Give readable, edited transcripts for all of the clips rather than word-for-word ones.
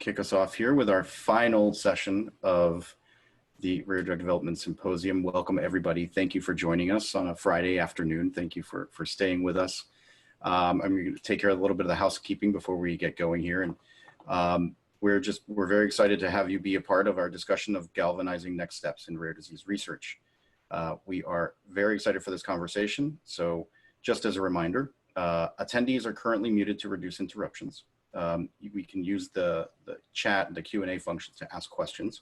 kick us off here with our final session of the Rare Drug Development Symposium. Welcome everybody. Thank you for joining us on a Friday afternoon. Thank you for staying with us. I'm going to take care of a little bit of the housekeeping before we get going here. And we're very excited to have you be a part of our discussion of galvanizing next steps in rare disease research. We are very excited for this conversation. So just as a reminder, attendees are currently muted to reduce interruptions. We can use the chat and the Q&A function to ask questions.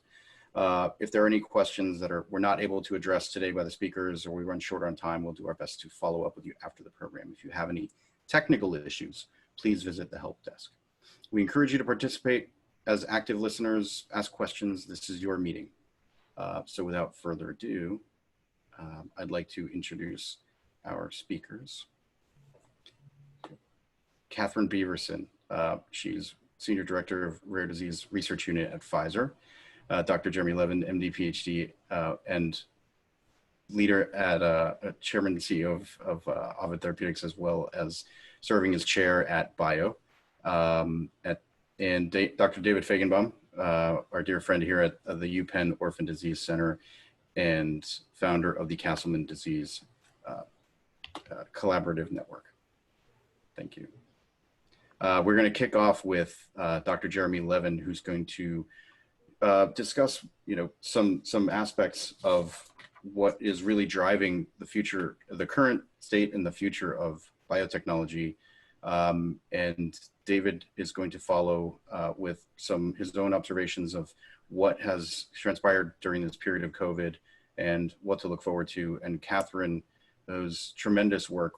If there are any questions that we're not able to address today by the speakers, or we run short on time, we'll do our best to follow up with you after the program. If you have any technical issues, please visit the help desk. We encourage you to participate as active listeners, ask questions. This is your meeting. So without further ado, I'd like to introduce our speakers. Katherine Beaverson. She's Senior Director of Rare Disease Research Unit at Pfizer. Dr. Jeremy Levin, MD, PhD, and leader at Chairman and CEO of Ovid Therapeutics, as well as serving as chair at Bio. Dr. David Fajgenbaum, our dear friend here at the UPenn Orphan Disease Center and founder of the Castleman Disease Collaborative Network. Thank you. We're going to kick off with Dr. Jeremy Levin, who's going to discuss, some aspects of what is really driving the future, the current state and the future of biotechnology. And David is going to follow with his own observations of what has transpired during this period of COVID and what to look forward to. And Katherine, whose tremendous work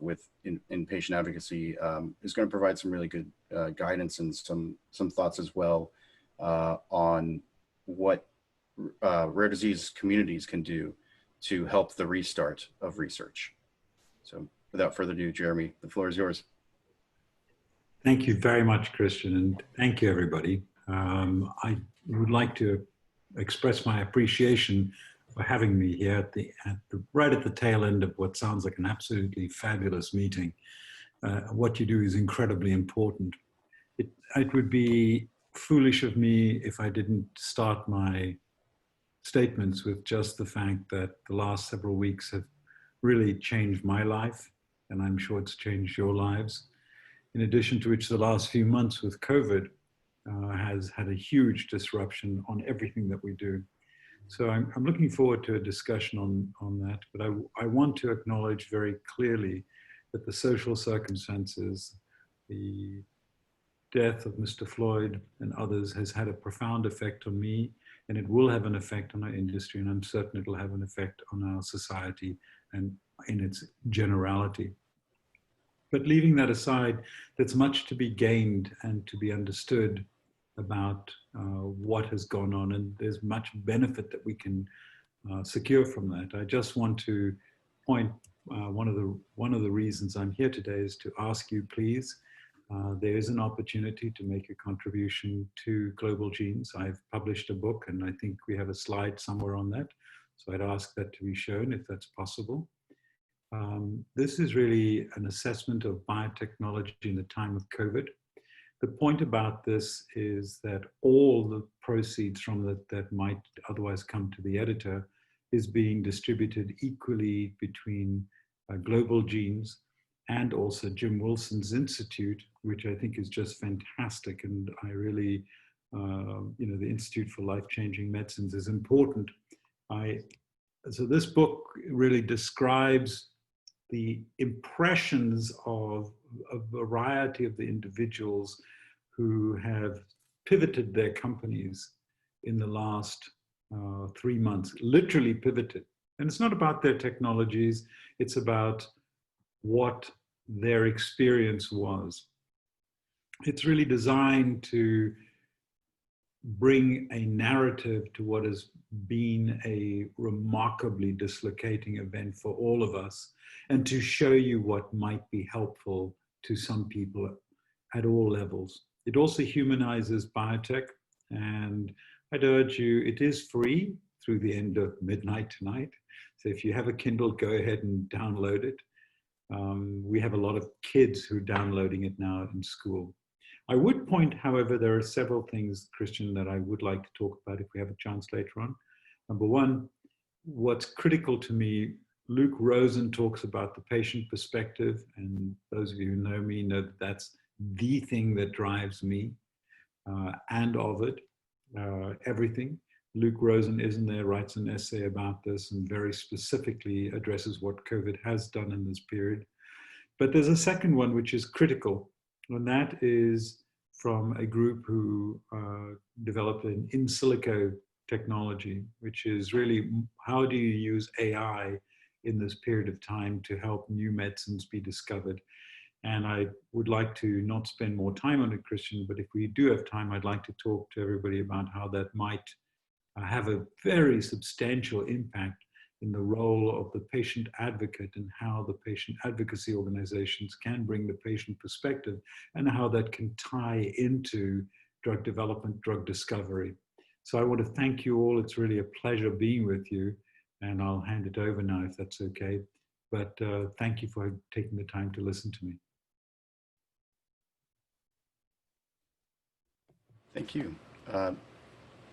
in patient advocacy, is going to provide some really good guidance and some thoughts as well on what rare disease communities can do to help the restart of research. So without further ado, Jeremy, the floor is yours. Thank you very much, Christian, and thank you, everybody. I would like to express my appreciation for having me here right at the tail end of what sounds like an absolutely fabulous meeting. What you do is incredibly important. It would be foolish of me if I didn't start my statements with just the fact that the last several weeks have really changed my life, and I'm sure it's changed your lives. In addition to which, the last few months with COVID has had a huge disruption on everything that we do. So I'm looking forward to a discussion on that, but I want to acknowledge very clearly that the social circumstances, the death of Mr. Floyd and others has had a profound effect on me, and it will have an effect on our industry, and I'm certain it'll have an effect on our society and in its generality. But leaving that aside, there's much to be gained and to be understood about what has gone on, and there's much benefit that we can secure from that. I just want to point, one of the reasons I'm here today is to ask you, please, there is an opportunity to make a contribution to Global Genes. I've published a book, and I think we have a slide somewhere on that. So I'd ask that to be shown if that's possible. This is really an assessment of biotechnology in the time of COVID. The point about this is that all the proceeds from that might otherwise come to the editor is being distributed equally between Global Genes and also Jim Wilson's Institute, which I think is just fantastic. And I really, the Institute for Life-Changing Medicines is important. So this book really describes the impressions of a variety of the individuals who have pivoted their companies in the last 3 months, literally pivoted. And it's not about their technologies, it's about what their experience was. It's really designed to bring a narrative to what has been a remarkably dislocating event for all of us, and to show you what might be helpful to some people at all levels. It also humanizes biotech, and I'd urge you, it is free through the end of midnight tonight. So if you have a Kindle, go ahead and download it. We have a lot of kids who are downloading it now in school. I would point, however, there are several things, Christian, that I would like to talk about if we have a chance later on. Number one, what's critical to me, Luke Rosen talks about the patient perspective, and those of you who know me know that that's the thing that drives me, and Ovid, everything. Luke Rosen isn't there, writes an essay about this and very specifically addresses what COVID has done in this period. But there's a second one which is critical, and that is from a group who developed an in silico technology, which is really how do you use AI in this period of time to help new medicines be discovered. And I would like to not spend more time on it, Christian, but if we do have time, I'd like to talk to everybody about how that might have a very substantial impact in the role of the patient advocate and how the patient advocacy organizations can bring the patient perspective and how that can tie into drug development, drug discovery. So I want to thank you all. It's really a pleasure being with you, and I'll hand it over now if that's okay. But thank you for taking the time to listen to me. Thank you.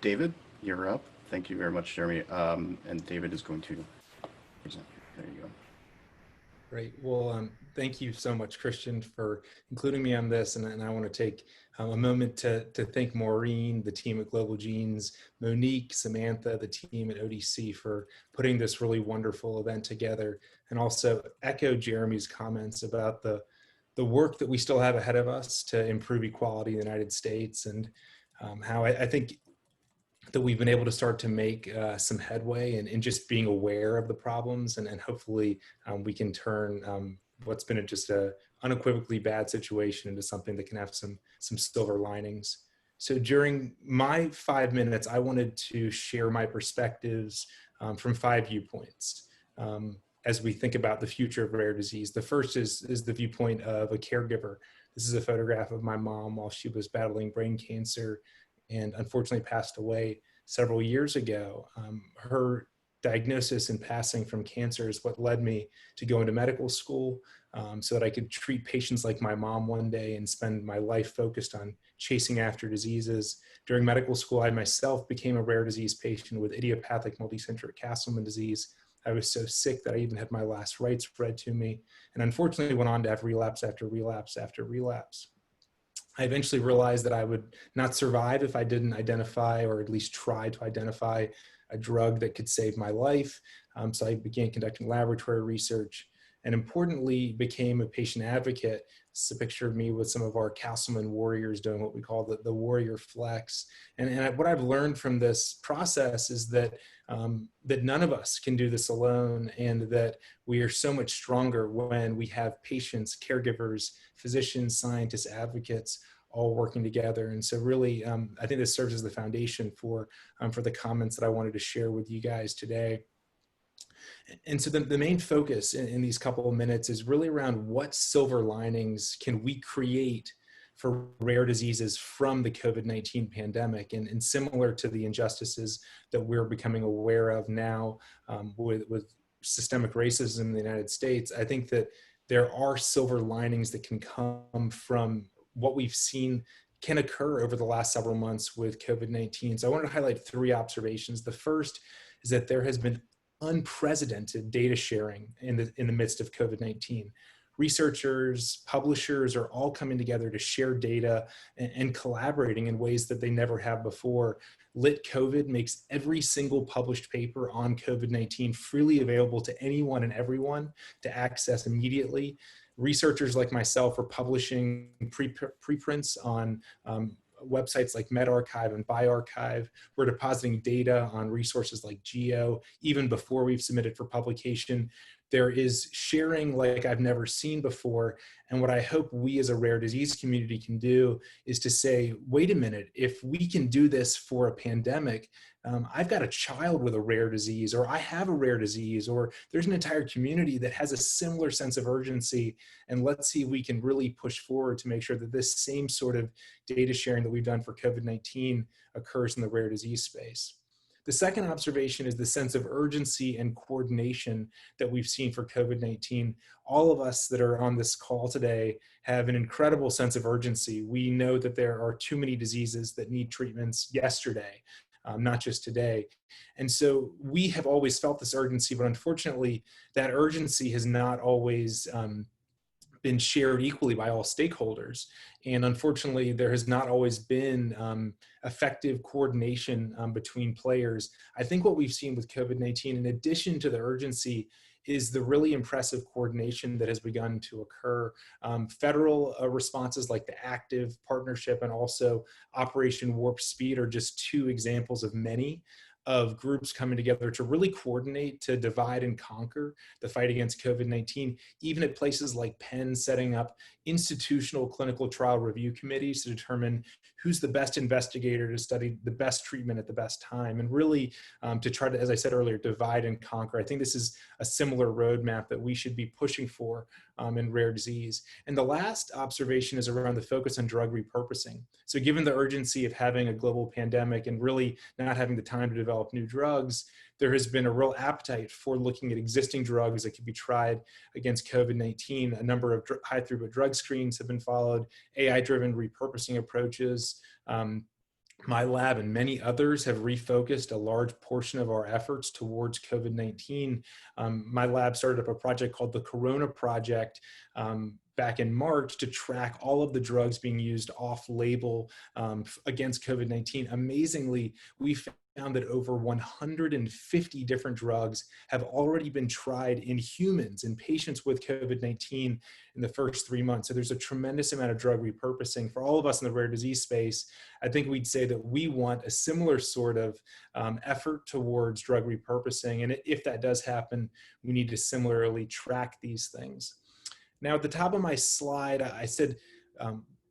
David, you're up. Thank you very much, Jeremy. And David is going to present. There you go. Great. Well, thank you so much, Christian, for including me on this. And I want to take a moment to thank Maureen, the team at Global Genes, Monique, Samantha, the team at ODC for putting this really wonderful event together, and also echo Jeremy's comments about the work that we still have ahead of us to improve equality in the United States, and how I think that we've been able to start to make some headway in just being aware of the problems, and hopefully we can turn what's been just a unequivocally bad situation into something that can have some silver linings. So during my 5 minutes, I wanted to share my perspectives from 5 viewpoints as we think about the future of rare disease. The first is the viewpoint of a caregiver. This is a photograph of my mom while she was battling brain cancer and unfortunately passed away several years ago. Her diagnosis and passing from cancer is what led me to go into medical school so that I could treat patients like my mom one day and spend my life focused on chasing after diseases. During medical school, I myself became a rare disease patient with idiopathic multicentric Castleman disease. I was so sick that I even had my last rites read to me, and unfortunately went on to have relapse after relapse after relapse. I eventually realized that I would not survive if I didn't identify, or at least try to identify, a drug that could save my life. So I began conducting laboratory research, and importantly became a patient advocate. This is a picture of me with some of our Castleman warriors doing what we call the warrior flex. And what I've learned from this process is that that none of us can do this alone, and that we are so much stronger when we have patients, caregivers, physicians, scientists, advocates, all working together. And so really, I think this serves as the foundation for the comments that I wanted to share with you guys today. And so the main focus in these couple of minutes is really around what silver linings can we create for rare diseases from the COVID-19 pandemic, and similar to the injustices that we're becoming aware of now with systemic racism in the United States. I think that there are silver linings that can come from what we've seen can occur over the last several months with COVID-19. So I wanted to highlight 3 observations. The first is that there has been unprecedented data sharing in the midst of COVID-19. Researchers, publishers are all coming together to share data and collaborating in ways that they never have before. Lit COVID makes every single published paper on COVID-19 freely available to anyone and everyone to access immediately. Researchers like myself are publishing preprints on websites like medRxiv and bioRxiv. We're depositing data on resources like Geo even before we've submitted for publication. There is sharing like I've never seen before. And what I hope we as a rare disease community can do is to say, wait a minute, if we can do this for a pandemic, I've got a child with a rare disease, or I have a rare disease, or there's an entire community that has a similar sense of urgency. And let's see if we can really push forward to make sure that this same sort of data sharing that we've done for COVID-19 occurs in the rare disease space. The second observation is the sense of urgency and coordination that we've seen for COVID-19. All of us that are on this call today have an incredible sense of urgency. We know that there are too many diseases that need treatments yesterday, not just today. And so we have always felt this urgency, but unfortunately, that urgency has not always been shared equally by all stakeholders. And unfortunately, there has not always been effective coordination between players. I think what we've seen with COVID-19, in addition to the urgency, is the really impressive coordination that has begun to occur. Federal responses like the ACTIVE partnership and also Operation Warp Speed are just two examples of many of groups coming together to really coordinate, to divide and conquer the fight against COVID-19, even at places like Penn setting up institutional clinical trial review committees to determine who's the best investigator to study the best treatment at the best time, and really to try to, as I said earlier, divide and conquer. I think this is a similar roadmap that we should be pushing for in rare disease. And the last observation is around the focus on drug repurposing. So given the urgency of having a global pandemic and really not having the time to develop new drugs, there has been a real appetite for looking at existing drugs that could be tried against COVID-19. A number of high throughput drug screens have been followed, AI-driven repurposing approaches. My lab and many others have refocused a large portion of our efforts towards COVID-19. My lab started up a project called the Corona Project back in March to track all of the drugs being used off-label against COVID-19. Amazingly, we found that over 150 different drugs have already been tried in humans, in patients with COVID-19 in the first 3 months. So there's a tremendous amount of drug repurposing. For all of us in the rare disease space, I think we'd say that we want a similar sort of effort towards drug repurposing. And if that does happen, we need to similarly track these things. Now, at the top of my slide, I said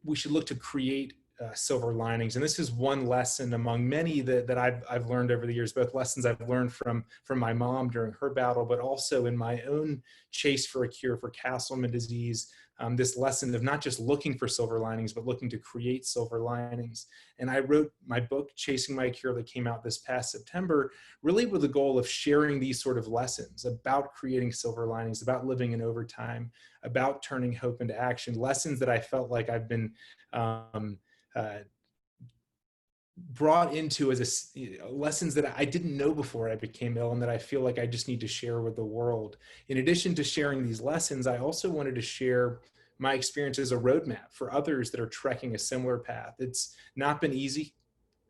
we should look to create silver linings. And this is one lesson among many that I've learned over the years, both lessons I've learned from my mom during her battle, but also in my own chase for a cure for Castleman disease, this lesson of not just looking for silver linings, but looking to create silver linings. And I wrote my book, Chasing My Cure, that came out this past September, really with the goal of sharing these sort of lessons about creating silver linings, about living in overtime, about turning hope into action, lessons that I felt like I've been brought into as lessons that I didn't know before I became ill, and that I feel like I just need to share with the world. In addition to sharing these lessons, I also wanted to share my experience as a roadmap for others that are trekking a similar path. It's not been easy,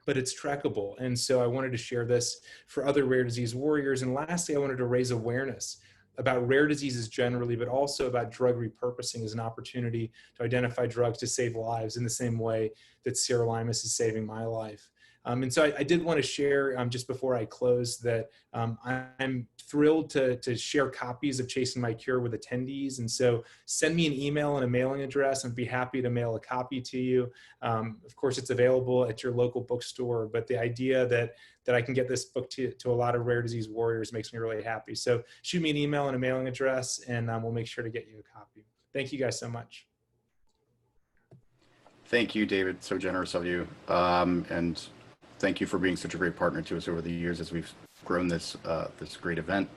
but it's trackable. And so I wanted to share this for other rare disease warriors. And lastly, I wanted to raise awareness about rare diseases generally, but also about drug repurposing as an opportunity to identify drugs to save lives in the same way that sirolimus is saving my life. And so I did want to share just before I close that I'm thrilled to share copies of Chasing My Cure with attendees. And so send me an email and a mailing address. I'd be happy to mail a copy to you. Of course, it's available at your local bookstore, but the idea that I can get this book to a lot of rare disease warriors makes me really happy. So shoot me an email and a mailing address, and we'll make sure to get you a copy. Thank you guys so much. Thank you, David. So generous of you. And thank you for being such a great partner to us over the years as we've grown this this great event.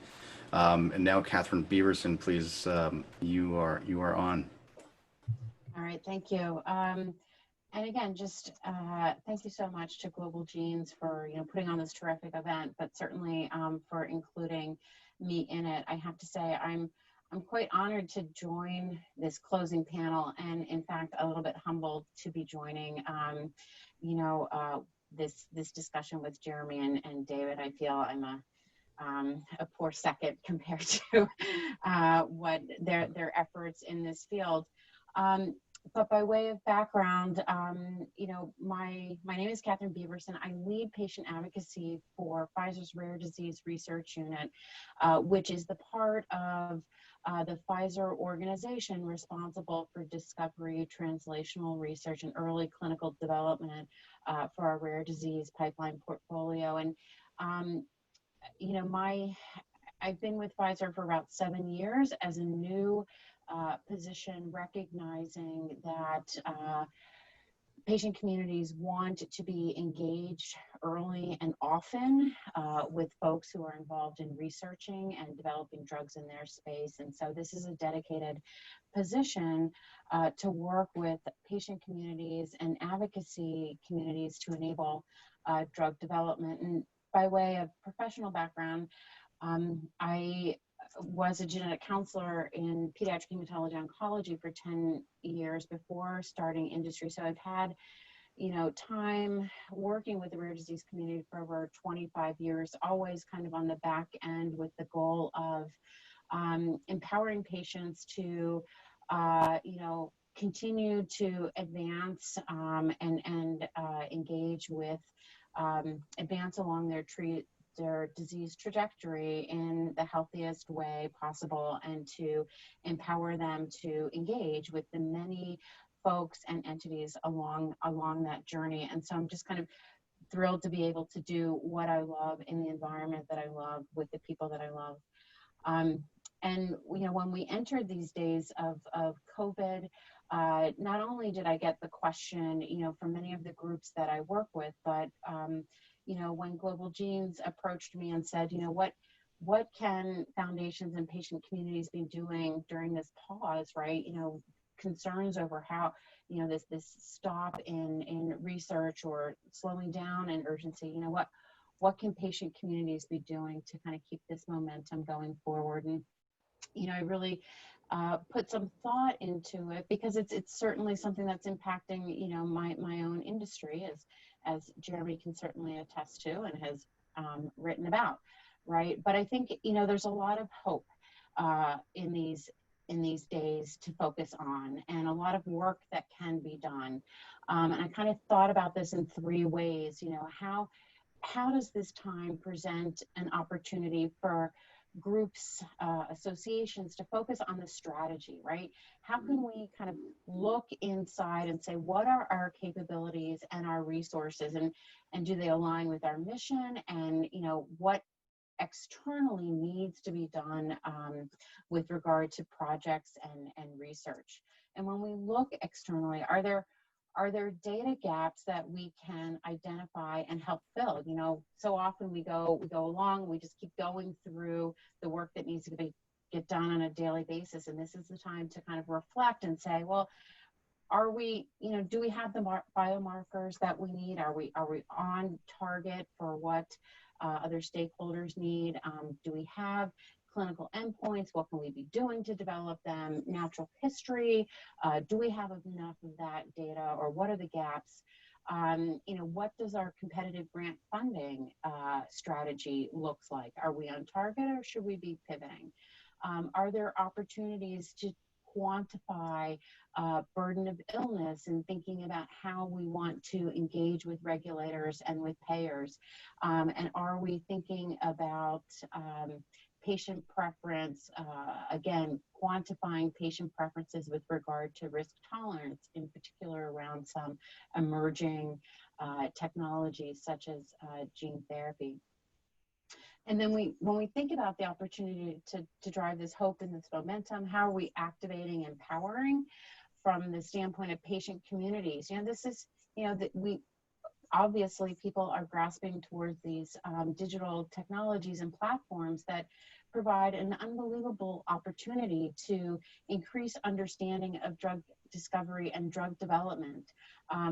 And now, Katherine Beaverson, please, you are on. All right, thank you. And again, just thank you so much to Global Genes for putting on this terrific event, but certainly for including me in it. I have to say I'm quite honored to join this closing panel, and in fact a little bit humbled to be joining this discussion with Jeremy and David. I feel I'm a poor second compared to what their efforts in this field. But by way of background, my name is Katherine Beaverson. I lead patient advocacy for Pfizer's Rare Disease Research Unit, which is the part of the Pfizer organization responsible for discovery, translational research, and early clinical development for our rare disease pipeline portfolio. And I've been with Pfizer for about 7 years as a new position, recognizing that patient communities want to be engaged early and often with folks who are involved in researching and developing drugs in their space. And so this is a dedicated position to work with patient communities and advocacy communities to enable drug development. And by way of professional background, I was a genetic counselor in pediatric hematology oncology for 10 years before starting industry. So I've had, time working with the rare disease community for over 25 years, always kind of on the back end with the goal of empowering patients to, continue to advance and engage with, advance along their disease trajectory in the healthiest way possible, and to empower them to engage with the many folks and entities along that journey. And so I'm just kind of thrilled to be able to do what I love in the environment that I love with the people that I love. And when we entered these days of COVID, not only did I get the question, from many of the groups that I work with, but when Global Genes approached me and said, what can foundations and patient communities be doing during this pause, right? Concerns over how, this stop in research or slowing down in urgency, what can patient communities be doing to kind of keep this momentum going forward? And, I really put some thought into it, because it's certainly something that's impacting, my own industry, as Jeremy can certainly attest to and has written about, right? But I think, there's a lot of hope in these days to focus on, and a lot of work that can be done. And I kind of thought about this in three ways. How does this time present an opportunity for groups, associations to focus on the strategy, right? How can we kind of look inside and say, what are our capabilities and our resources, and do they align with our mission, and what externally needs to be done with regard to projects and research? And when we look externally, are there data gaps that we can identify and help fill? So often we go along, we just keep going through the work that needs to get done on a daily basis. And this is the time to kind of reflect and say, well, are we, do we have the biomarkers that we need? Are we on target for what other stakeholders need? Do we have clinical endpoints? What can we be doing to develop them? Natural history, do we have enough of that data, or what are the gaps? What does our competitive grant funding strategy looks like? Are we on target, or should we be pivoting? Are there opportunities to quantify burden of illness, and thinking about how we want to engage with regulators and with payers? And are we thinking about patient preference, again, quantifying patient preferences with regard to risk tolerance, in particular around some emerging technologies such as gene therapy? And then when we think about the opportunity to drive this hope and this momentum, how are we activating and empowering from the standpoint of patient communities? This is, that we obviously, people are grasping towards these digital technologies and platforms that provide an unbelievable opportunity to increase understanding of drug discovery and drug development.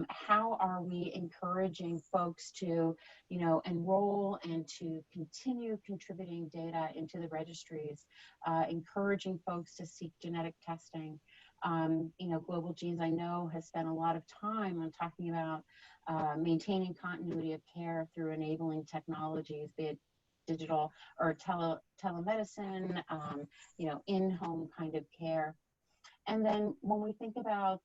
How are we encouraging folks to, enroll and to continue contributing data into the registries, encouraging folks to seek genetic testing? Global Genes, I know, has spent a lot of time on talking about maintaining continuity of care through enabling technologies, be it digital or telemedicine, in-home kind of care. And then when we think about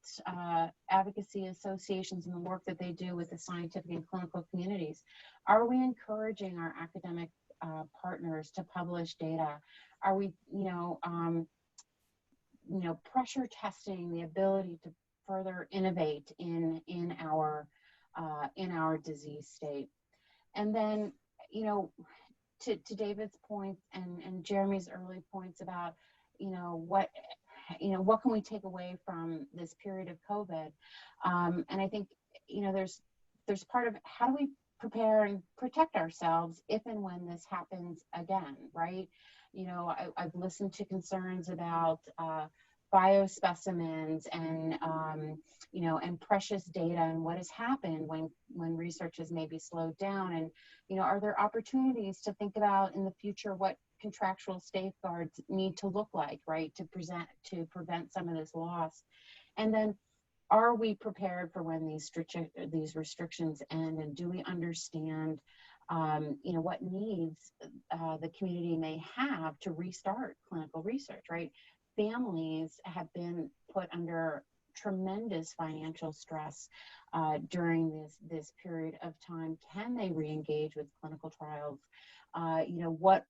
advocacy associations and the work that they do with the scientific and clinical communities, are we encouraging our academic partners to publish data? Are we, pressure testing the ability to further innovate in our disease state? And then, to David's point and Jeremy's early points about, what can we take away from this period of COVID? And I think there's part of how do we prepare and protect ourselves if and when this happens again, right? I've listened to concerns about biospecimens and and precious data and what has happened when research has maybe slowed down, and are there opportunities to think about in the future what contractual safeguards need to look like, right, to prevent some of this loss, and then are we prepared for when these restrictions end, and do we understand what needs the community may have to restart clinical research, right? Families have been put under tremendous financial stress during this period of time. Can they re-engage with clinical trials? What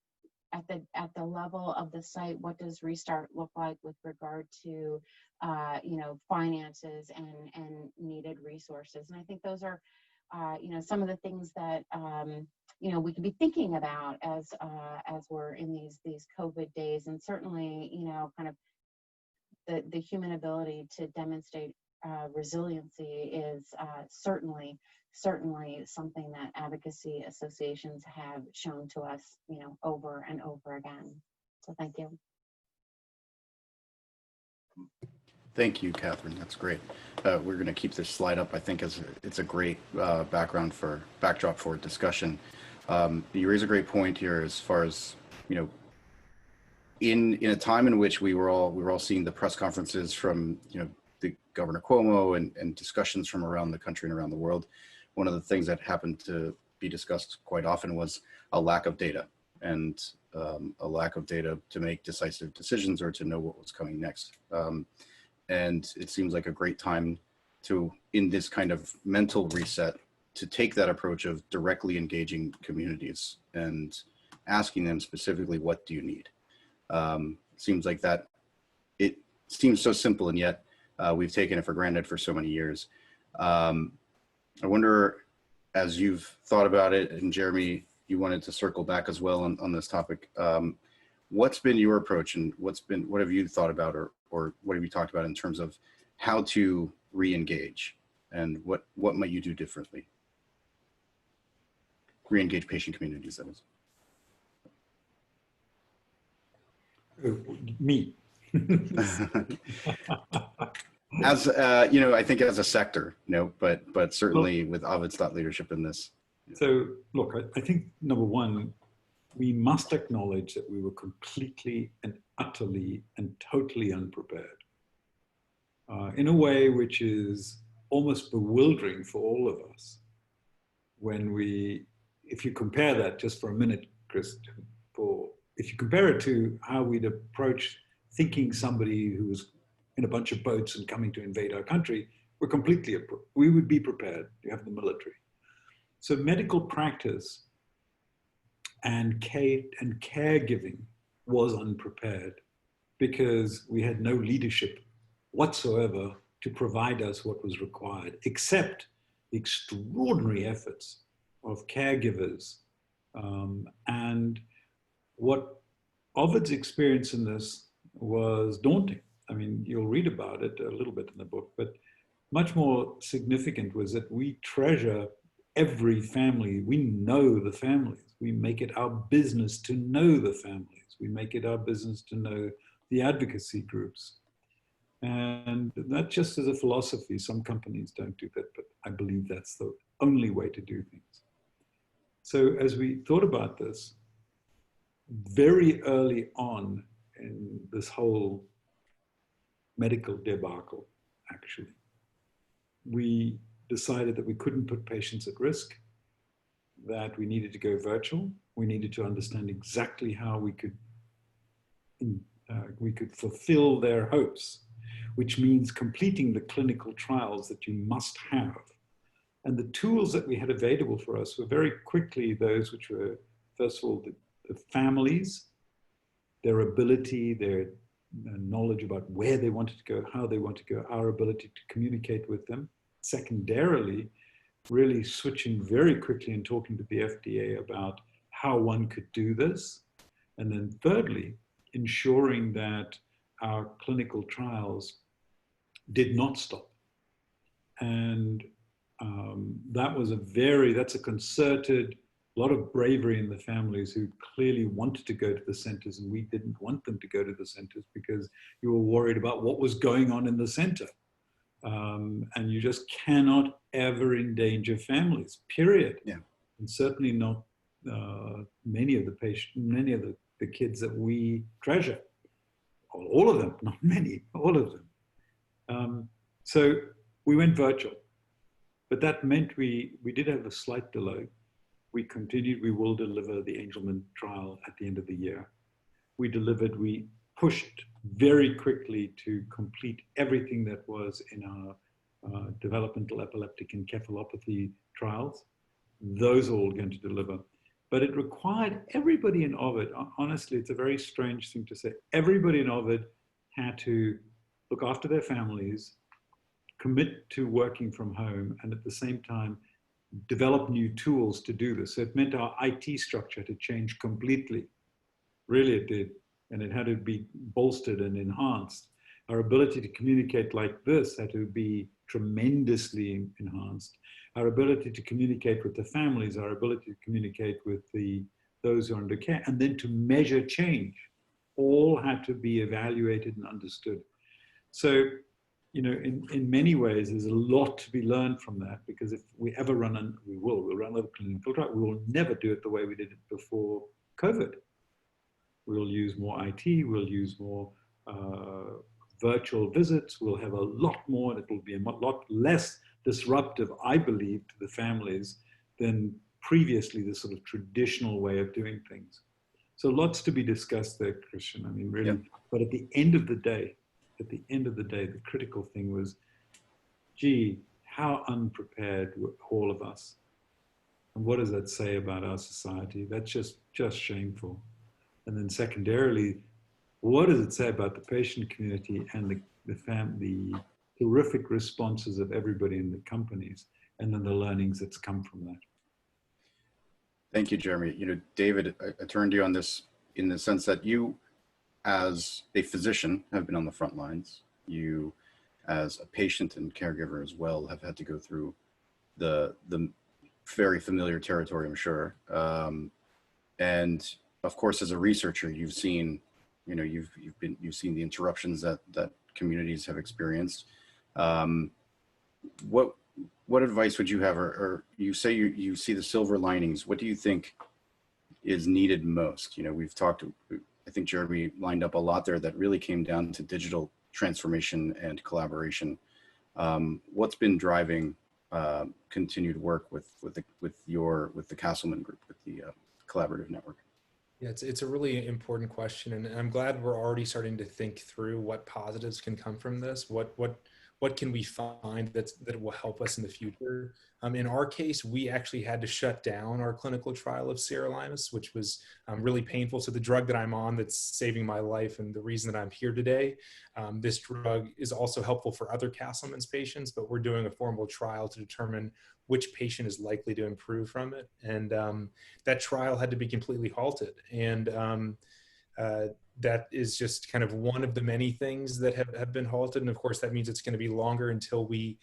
at the level of the site, what does restart look like with regard to finances and needed resources? And I think those are some of the things that we could be thinking about as we're in these COVID days, and certainly kind of the human ability to demonstrate resiliency is certainly something that advocacy associations have shown to us, over and over again. So thank you. Thank you, Catherine. That's great. We're going to keep this slide up. I think it's a great backdrop for discussion. You raise a great point here as far as in a time in which we were all seeing the press conferences from the Governor Cuomo and discussions from around the country and around the world. One of the things that happened to be discussed quite often was a lack of data, and a lack of data to make decisive decisions or to know what was coming next. And it seems like a great time to, in this kind of mental reset, to take that approach of directly engaging communities and asking them specifically, what do you need? Seems like that, it seems so simple, and yet we've taken it for granted for so many years. I wonder, as you've thought about it, and Jeremy, you wanted to circle back as well on this topic, what's been your approach, and what have you thought about, or what have you talked about in terms of how to re-engage, and what might you do differently? Re-engage patient communities, that is. Me. As I think as a sector, but certainly with Ovid's thought leadership in this. So look, I think number one, we must acknowledge that we were completely and utterly and totally unprepared in a way which is almost bewildering for all of us. If you compare that just for a minute, Chris, if you compare it to how we'd approach thinking somebody who was in a bunch of boats and coming to invade our country, we would be prepared. You have the military. So medical practice and caregiving was unprepared because we had no leadership whatsoever to provide us what was required, except the extraordinary efforts of caregivers. And what Ovid's experience in this was daunting. I mean, you'll read about it a little bit in the book, but much more significant was that we treasure every family. We know the families. We make it our business to know the families. We make it our business to know the advocacy groups. And that just is a philosophy. Some companies don't do that, but I believe that's the only way to do things. So as we thought about this, very early on in this whole medical debacle, actually, we decided that we couldn't put patients at risk, that we needed to go virtual. We needed to understand exactly how we could fulfill their hopes, which means completing the clinical trials that you must have. And the tools that we had available for us were very quickly those which were, first of all, the families, their ability, their knowledge about where they wanted to go, how they want to go, our ability to communicate with them. Secondarily, really switching very quickly and talking to the FDA about how one could do this. And then thirdly, ensuring that our clinical trials did not stop. And That's a concerted, a lot of bravery in the families who clearly wanted to go to the centers, and we didn't want them to go to the centers because you were worried about what was going on in the center. And you just cannot ever endanger families, period. Yeah. And certainly not many of the kids that we treasure. All of them, not many, all of them. So we went virtual, but that meant we did have a slight delay. We continued, we will deliver the Angelman trial at the end of the year. We pushed very quickly to complete everything that was in our developmental epileptic encephalopathy trials. Those are all going to deliver. But it required everybody in Ovid, honestly, it's a very strange thing to say, everybody in Ovid had to look after their families, commit to working from home, and at the same time, develop new tools to do this. So it meant our IT structure to change completely. Really it did. And it had to be bolstered and enhanced. Our ability to communicate like this had to be tremendously enhanced. Our ability to communicate with the families, our ability to communicate with those who are under care, and then to measure change, all had to be evaluated and understood. So, you know, in many ways, there's a lot to be learned from that, because if we ever we'll run another clinical trial, we will never do it the way we did it before COVID. We'll use more IT, we'll use more virtual visits, we'll have a lot more, and it will be a lot less disruptive, I believe, to the families than previously the sort of traditional way of doing things. So lots to be discussed there, Christian. I mean, really, yeah. But at the end of the day, the critical thing was, gee, how unprepared were all of us? And what does that say about our society? That's just shameful. And then secondarily, what does it say about the patient community and the horrific responses of everybody in the companies, and then the learnings that's come from that? Thank you, Jeremy. You know, David, I turned to you on this in the sense that you, as a physician, have been on the front lines. You, as a patient and caregiver as well, have had to go through the very familiar territory, I'm sure. And of course, as a researcher, you've seen, you know, you've seen the interruptions that communities have experienced. What advice would you have, or you say you see the silver linings? What do you think is needed most? You know, we've talked, I think Jeremy lined up a lot there that really came down to digital transformation and collaboration. What's been driving continued work with the Castleman group, with the collaborative network? Yeah, it's a really important question, and I'm glad we're already starting to think through what positives can come from this. What can we find that will help us in the future? In our case, we actually had to shut down our clinical trial of sirolimus, which was really painful. So the drug that I'm on that's saving my life and the reason that I'm here today, this drug is also helpful for other Castleman's patients, but we're doing a formal trial to determine which patient is likely to improve from it. And that trial had to be completely halted. And that is just kind of one of the many things that have been halted. And of course, that means it's going to be longer until we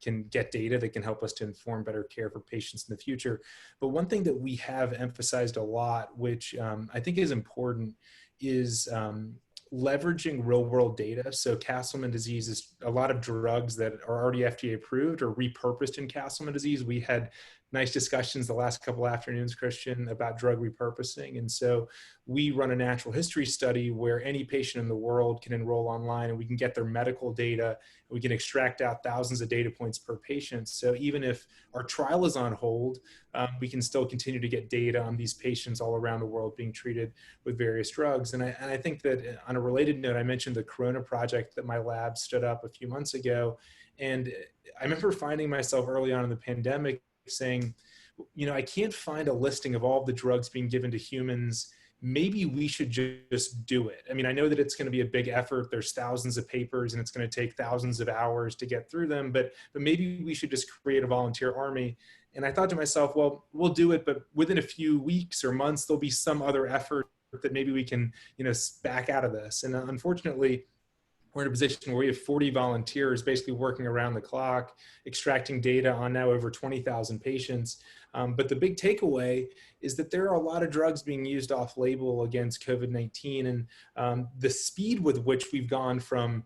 can get data that can help us to inform better care for patients in the future. But one thing that we have emphasized a lot, which I think is important, is leveraging real world data. So Castleman disease is a lot of drugs that are already FDA approved or repurposed in Castleman disease. We had nice discussions the last couple afternoons, Christian, about drug repurposing. And so we run a natural history study where any patient in the world can enroll online, and we can get their medical data, and we can extract out thousands of data points per patient. So even if our trial is on hold, we can still continue to get data on these patients all around the world being treated with various drugs. And I think that on a related note, I mentioned the Corona project that my lab stood up a few months ago. And I remember finding myself early on in the pandemic saying, you know, I can't find a listing of all the drugs being given to humans. Maybe we should just do it. I mean, I know that it's going to be a big effort. There's thousands of papers and it's going to take thousands of hours to get through them, but maybe we should just create a volunteer army. And I thought to myself, well, we'll do it, but within a few weeks or months, there'll be some other effort that maybe we can, you know, back out of this. And unfortunately, we're in a position where we have 40 volunteers basically working around the clock, extracting data on now over 20,000 patients. But the big takeaway is that there are a lot of drugs being used off-label against COVID-19, and the speed with which we've gone from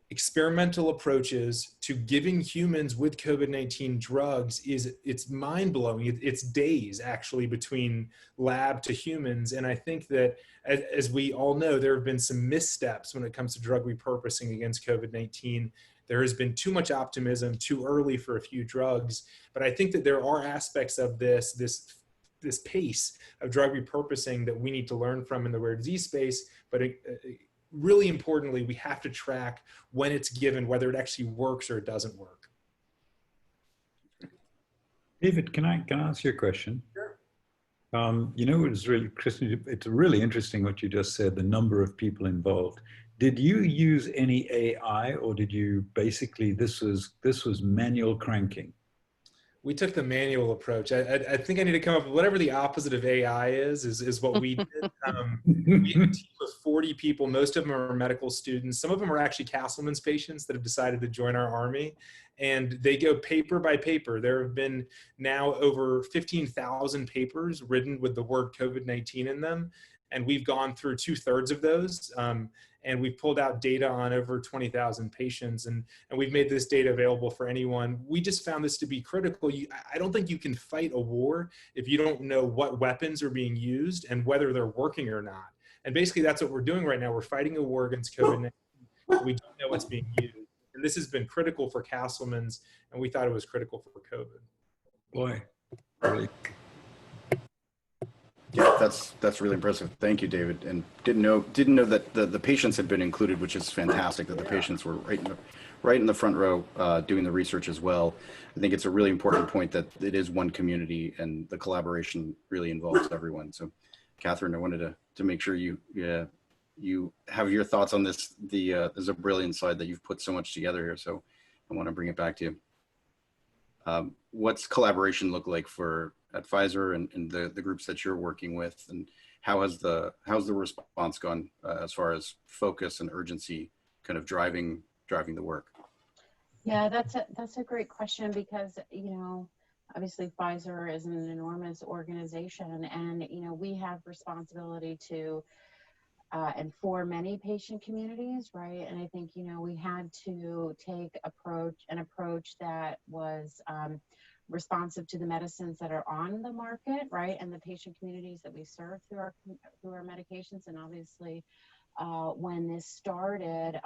experimental approaches to giving humans with COVID-19 drugs it's mind-blowing. It's days actually between lab to humans. And I think that as we all know, there have been some missteps when it comes to drug repurposing against COVID-19. There has been too much optimism too early for a few drugs. But I think that there are aspects of this pace of drug repurposing that we need to learn from in the rare disease space. But really importantly, we have to track when it's given, whether it actually works or it doesn't work. David, can I ask you a question? Sure. You know, it's really interesting what you just said, the number of people involved. Did you use any AI, or did you basically, this was manual cranking? We took the manual approach. I think I need to come up with whatever the opposite of AI is what we did. We have a team of 40 people. Most of them are medical students. Some of them are actually Castleman's patients that have decided to join our army. And they go paper by paper. There have been now over 15,000 papers written with the word COVID-19 in them. And we've gone through 2/3 of those. And we've pulled out data on over 20,000 patients, and we've made this data available for anyone. We just found this to be critical. I don't think you can fight a war if you don't know what weapons are being used and whether they're working or not. And basically that's what we're doing right now. We're fighting a war against COVID-19. We don't know what's being used. And this has been critical for Castleman's, and we thought it was critical for COVID. Boy, really. Yeah, that's really impressive. Thank you, David. And didn't know that the patients had been included, which is fantastic. That the patients were right in the front row doing the research as well. I think it's a really important point that it is one community, and the collaboration really involves everyone. So, Katherine, I wanted to make sure you have your thoughts on this. There's a brilliant slide that you've put so much together here. So, I want to bring it back to you. What's collaboration look like at Pfizer and the groups that you're working with, and how's the response gone as far as focus and urgency kind of driving the work? Yeah, that's a great question, because obviously Pfizer is an enormous organization, and we have responsibility to and for many patient communities, right? And I think we had to take an approach that was responsive to the medicines that are on the market, right, and the patient communities that we serve through our medications. And obviously, when this started,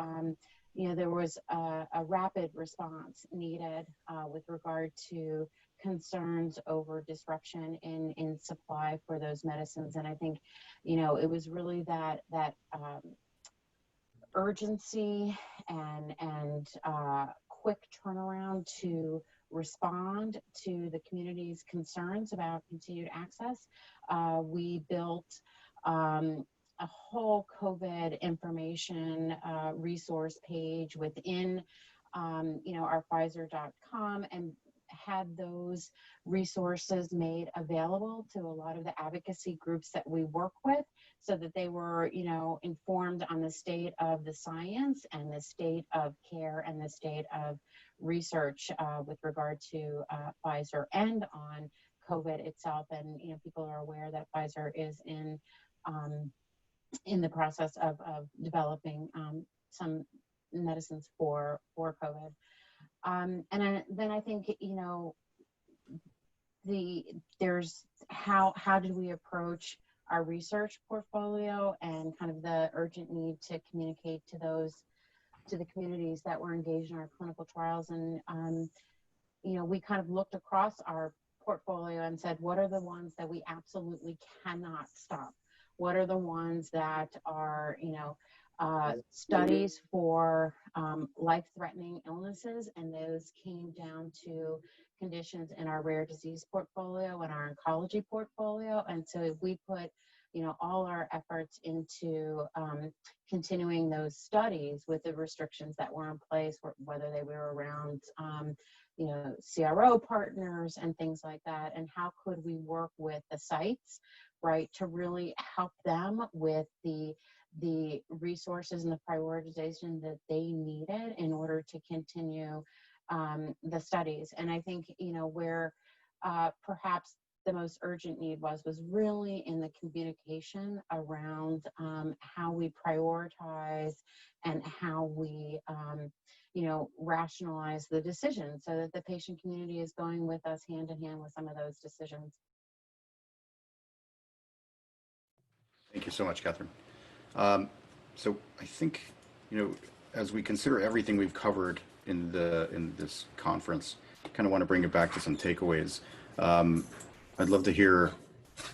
there was a rapid response needed with regard to concerns over disruption in supply for those medicines. And I think, it was really that urgency and quick turnaround to respond to the community's concerns about continued access. We built a whole COVID information resource page within our Pfizer.com, and had those resources made available to a lot of the advocacy groups that we work with, so that they were informed on the state of the science and the state of care and the state of research with regard to Pfizer and on COVID itself. And people are aware that Pfizer is in the process of developing some medicines for COVID. And then I think there's how did we approach our research portfolio, and kind of the urgent need to communicate to the communities that were engaged in our clinical trials. And we kind of looked across our portfolio and said, what are the ones that we absolutely cannot stop? What are the ones that are studies for life-threatening illnesses? And those came down to conditions in our rare disease portfolio and our oncology portfolio. And so we put all our efforts into continuing those studies with the restrictions that were in place, whether they were around CRO partners and things like that, and how could we work with the sites, right, to really help them with the the resources and the prioritization that they needed in order to continue the studies. And I think, where perhaps the most urgent need was really in the communication around how we prioritize and how we rationalize the decisions so that the patient community is going with us hand in hand with some of those decisions. Thank you so much, Catherine. So I think, as we consider everything we've covered in this conference, I kind of want to bring it back to some takeaways. I'd love to hear,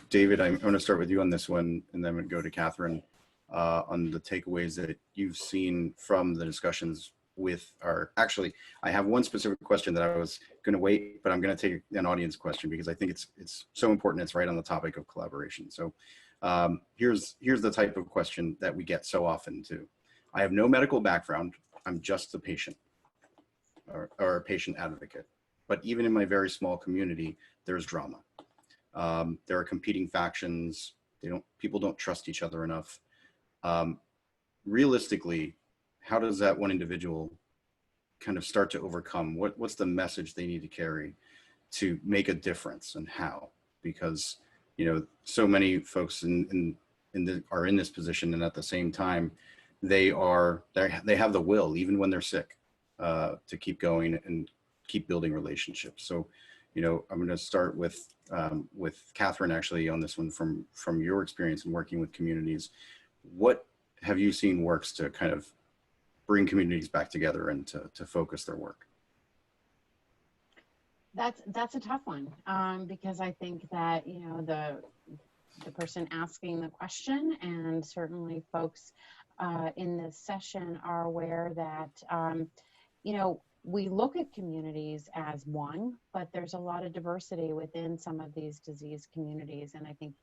David, I'm going to start with you on this one, and then we'll go to Catherine on the takeaways that you've seen from the discussions with actually, I have one specific question that I was going to wait, but I'm going to take an audience question because I think it's so important. It's right on the topic of collaboration. So here's the type of question that we get so often too. I have no medical background. I'm just a patient or a patient advocate. But even in my very small community, there's drama. There are competing factions. People don't trust each other enough. Realistically, how does that one individual kind of start to overcome? What's the message they need to carry to make a difference, and how? Because so many folks are in this position, and at the same time, they have the will, even when they're sick, to keep going and keep building relationships. So, I'm going to start with Catherine actually on this one from your experience in working with communities. What have you seen works to kind of bring communities back together and to focus their work? That's a tough one, because I think that the person asking the question, and certainly folks in this session, are aware that we look at communities as one, but there's a lot of diversity within some of these disease communities. And I think,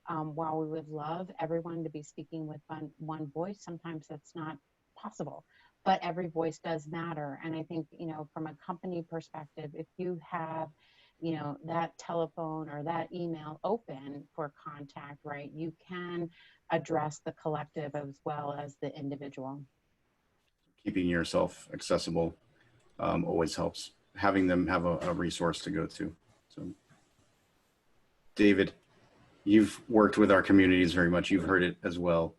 while we would love everyone to be speaking with one voice, sometimes that's not possible, but every voice does matter. And I think, from a company perspective, if you have, that telephone or that email open for contact, right, you can address the collective as well as the individual. Keeping yourself accessible always helps. Having them have a resource to go to. So, David, you've worked with our communities very much. You've heard it as well.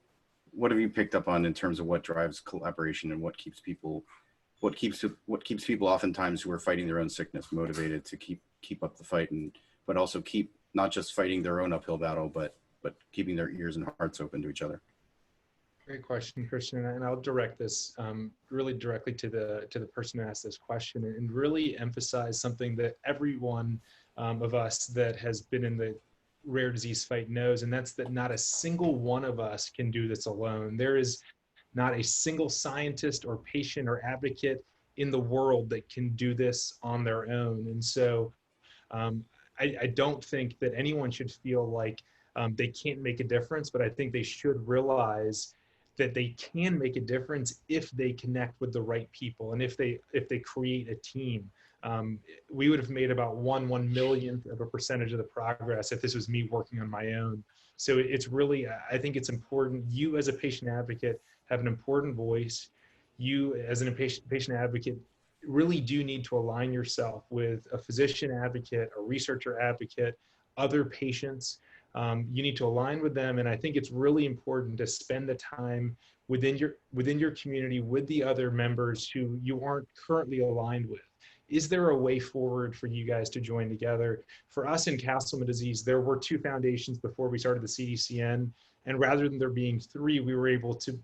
What have you picked up on in terms of what drives collaboration and what keeps people oftentimes who are fighting their own sickness motivated to keep up the fight, but also keep not just fighting their own uphill battle, but keeping their ears and hearts open to each other? Great question, Christian, and I'll direct this really directly to the person who asked this question, and really emphasize something that everyone of us that has been in the rare disease fight knows, and that's that not a single one of us can do this alone. There is not a single scientist or patient or advocate in the world that can do this on their own. And so I don't think that anyone should feel like they can't make a difference, but I think they should realize that they can make a difference if they connect with the right people and if they create a team. We would have made about 1/1,000,000th of a percentage of the progress if this was me working on my own. So it's really, I think it's important. You as a patient advocate have an important voice. You as a patient advocate really do need to align yourself with a physician advocate, a researcher advocate, other patients. You need to align with them, and I think it's really important to spend the time within your community with the other members who you aren't currently aligned with. Is there a way forward for you guys to join together? For us in Castleman disease, there were 2 foundations before we started the CDCN, and rather than there being 3, we were able to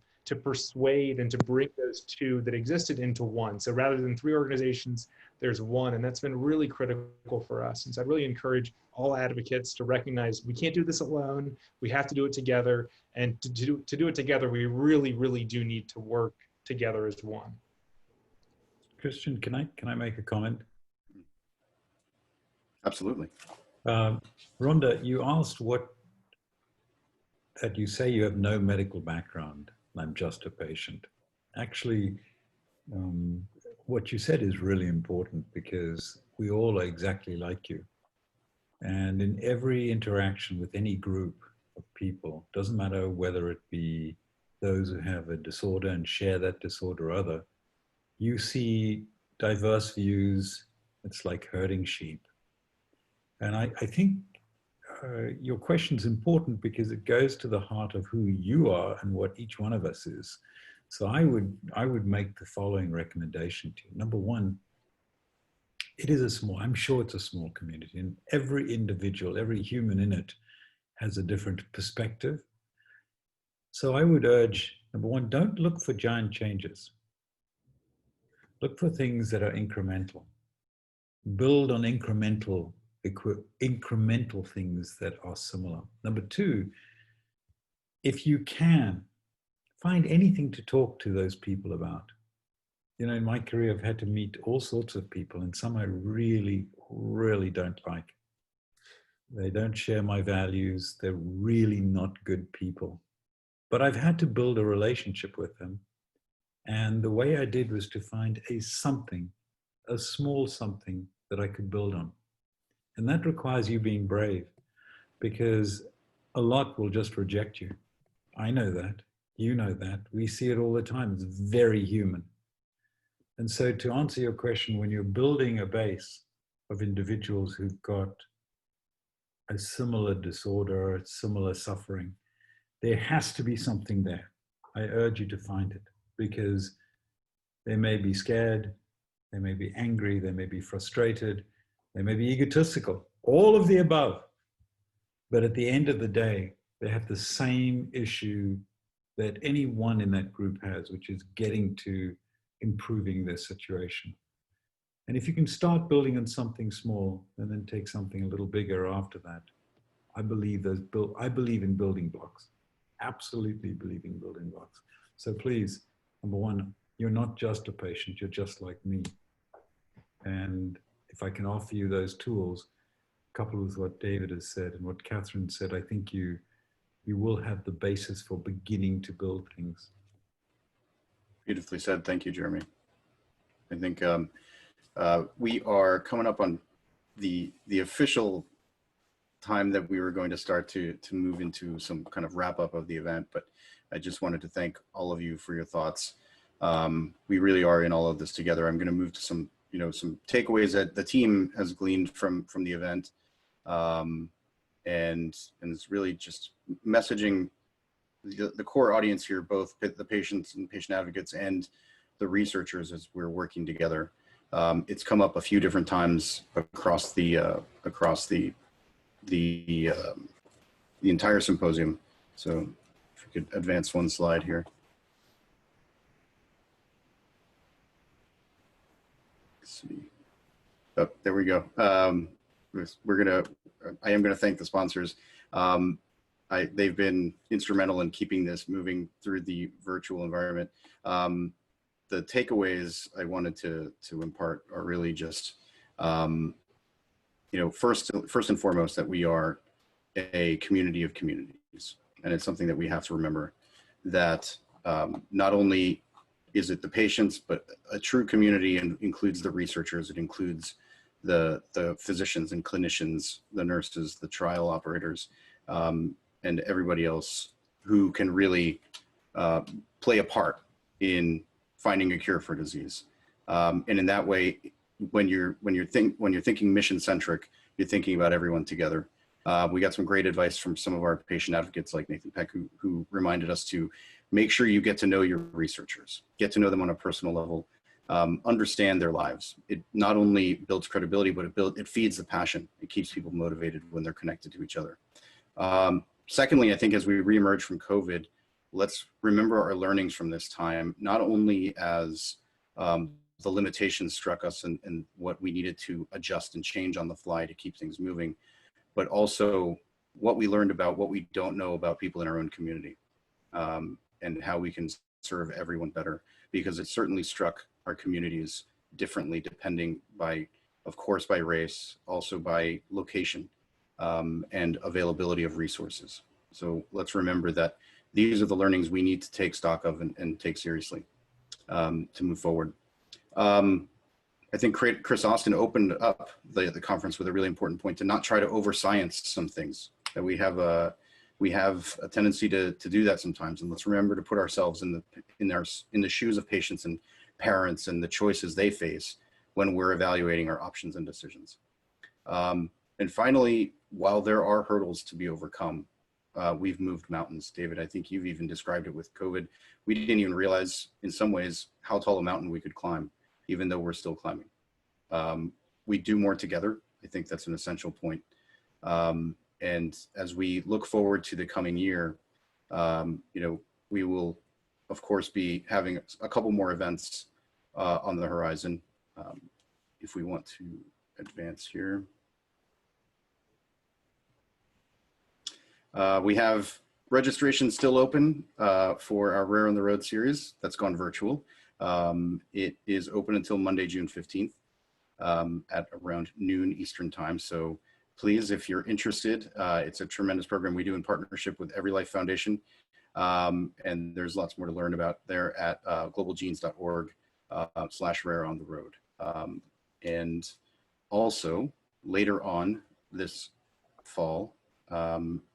persuade and to bring those 2 that existed into 1. So rather than 3 organizations, there's 1, and that's been really critical for us. And so I'd really encourage all advocates to recognize we can't do this alone. We have to do it together, and to do it together, we really, really do need to work together as one. Christian, can I make a comment? Absolutely. Rhonda, you asked that you say you have no medical background. I'm just a patient. Actually, what you said is really important because we all are exactly like you. And in every interaction with any group of people, doesn't matter whether it be those who have a disorder and share that disorder or other, you see diverse views. It's like herding sheep. And I think your question is important because it goes to the heart of who you are and what each one of us is. So I would make the following recommendation to you. Number one, it is a small, I'm sure it's a small community, and every individual, every human in it has a different perspective. So I would urge, number one, don't look for giant changes. Look for things that are incremental. Build on incremental things that are similar. Number two, if you can, find anything to talk to those people about. You know, in my career, I've had to meet all sorts of people, and some I really, really don't like. They don't share my values. They're really not good people. But I've had to build a relationship with them. And the way I did was to find a small something that I could build on. And that requires you being brave, because a lot will just reject you. I know that. You know that. We see it all the time. It's very human. And so to answer your question, when you're building a base of individuals who've got a similar disorder, a similar suffering, there has to be something there. I urge you to find it, because they may be scared, they may be angry, they may be frustrated, they may be egotistical, all of the above. But at the end of the day, they have the same issue that anyone in that group has, which is getting to improving their situation. And if you can start building on something small and then take something a little bigger after that, I believe in building blocks. Absolutely believe in building blocks. So please, number one, you're not just a patient, you're just like me. And if I can offer you those tools, coupled with what David has said and what Katherine said, I think you will have the basis for beginning to build things. Beautifully said. Thank you, Jeremy. I think we are coming up on the official time that we were going to start to move into some kind of wrap up of the event, but I just wanted to thank all of you for your thoughts. We really are in all of this together. I'm going to move to some takeaways that the team has gleaned from the event, and it's really just messaging the core audience here, both the patients and patient advocates and the researchers as we're working together. It's come up a few different times across the entire symposium. So if we could advance one slide here. Let's see. Oh, there we go. I am gonna thank the sponsors. They've been instrumental in keeping this moving through the virtual environment. The takeaways I wanted to impart are really just, first and foremost, that we are a community of communities. And it's something that we have to remember, that not only is it the patients, but a true community includes the researchers, it includes the physicians and clinicians, the nurses, the trial operators, and everybody else who can really play a part in finding a cure for disease. And in that way, when you're thinking mission centric, you're thinking about everyone together. We got some great advice from some of our patient advocates like Nathan Peck, who reminded us to make sure you get to know your researchers, get to know them on a personal level, understand their lives. It not only builds credibility, but it feeds the passion. It keeps people motivated when they're connected to each other. Secondly, I think as we reemerge from COVID, let's remember our learnings from this time, not only as the limitations struck us and what we needed to adjust and change on the fly to keep things moving, but also what we learned about what we don't know about people in our own community, and how we can serve everyone better, because it certainly struck our communities differently, depending of course, by race, also by location, and availability of resources. So let's remember that these are the learnings we need to take stock of and take seriously to move forward. I think Chris Austin opened up the conference with a really important point, to not try to over-science some things, that we have we have a tendency to do that sometimes. And let's remember to put ourselves in the shoes of patients and parents and the choices they face when we're evaluating our options and decisions. And finally, while there are hurdles to be overcome, we've moved mountains. David, I think you've even described it with COVID. We didn't even realize in some ways how tall a mountain we could climb, even though we're still climbing. We do more together. I think that's an essential point. And as we look forward to the coming year, we will, of course, be having a couple more events on the horizon. If we want to advance here. We have registration still open for our Rare on the Road series that's gone virtual. It is open until Monday, June 15th at around noon Eastern time. So please, if you're interested, it's a tremendous program we do in partnership with Every Life Foundation. And there's lots more to learn about there at globalgenes.org/rare on the road. And also later on this fall,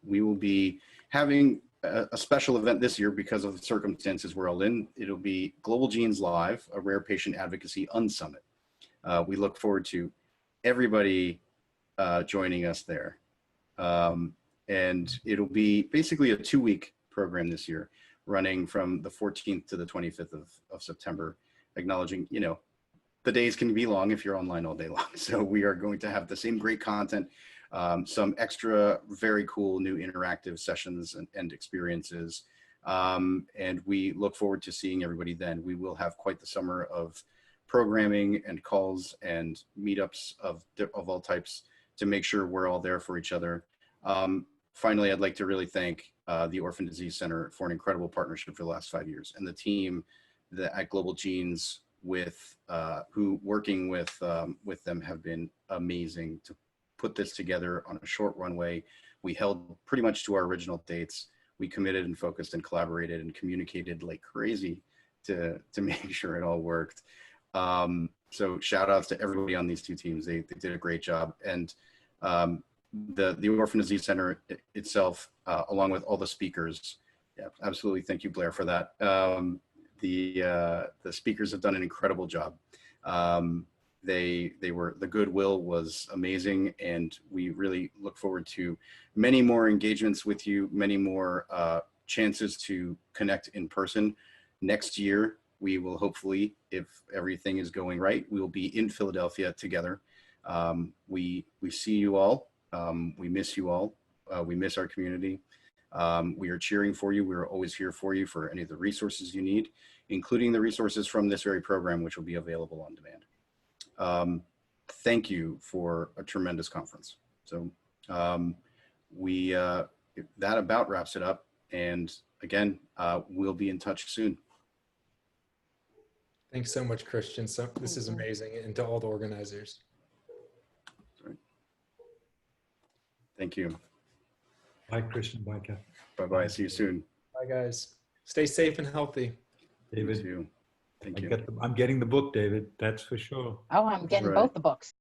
we will be having a special event this year because of the circumstances we're all in. It'll be Global Genes Live, a Rare Patient Advocacy Unsummit. We look forward to everybody joining us there. And it'll be basically a 2-week program this year, running from the 14th to the 25th of September, acknowledging, the days can be long if you're online all day long. So we are going to have the same great content, some extra very cool new interactive sessions and experiences. And we look forward to seeing everybody then. We will have quite the summer of programming and calls and meetups of all types to make sure we're all there for each other. Finally, I'd like to really thank the Orphan Disease Center for an incredible partnership for the last 5 years, and the team at Global Genes who working with them have been amazing to put this together on a short runway. We held pretty much to our original dates. We committed and focused and collaborated and communicated like crazy to make sure it all worked. So shout outs to everybody on these two teams. They did a great job. And the Orphan Disease Center itself, along with all the speakers, yeah, absolutely. Thank you, Blair, for that. The speakers have done an incredible job. The goodwill was amazing, and we really look forward to many more engagements with you, many more chances to connect in person. Next year, we will hopefully, if everything is going right, we will be in Philadelphia together. We see you all. We miss you all. We miss our community. We are cheering for you. We're always here for you for any of the resources you need, including the resources from this very program, which will be available on demand. Thank you for a tremendous conference. So that about wraps it up. And again, we'll be in touch soon. Thanks so much, Christian. So this is amazing, and to all the organizers. Sorry. Thank you. Bye, Christian. Bye, Katherine. Bye-bye. See you soon. Bye, guys. Stay safe and healthy. David, You too. Thank you. I'm getting the book, David. That's for sure. Oh, I'm getting Right. both the books.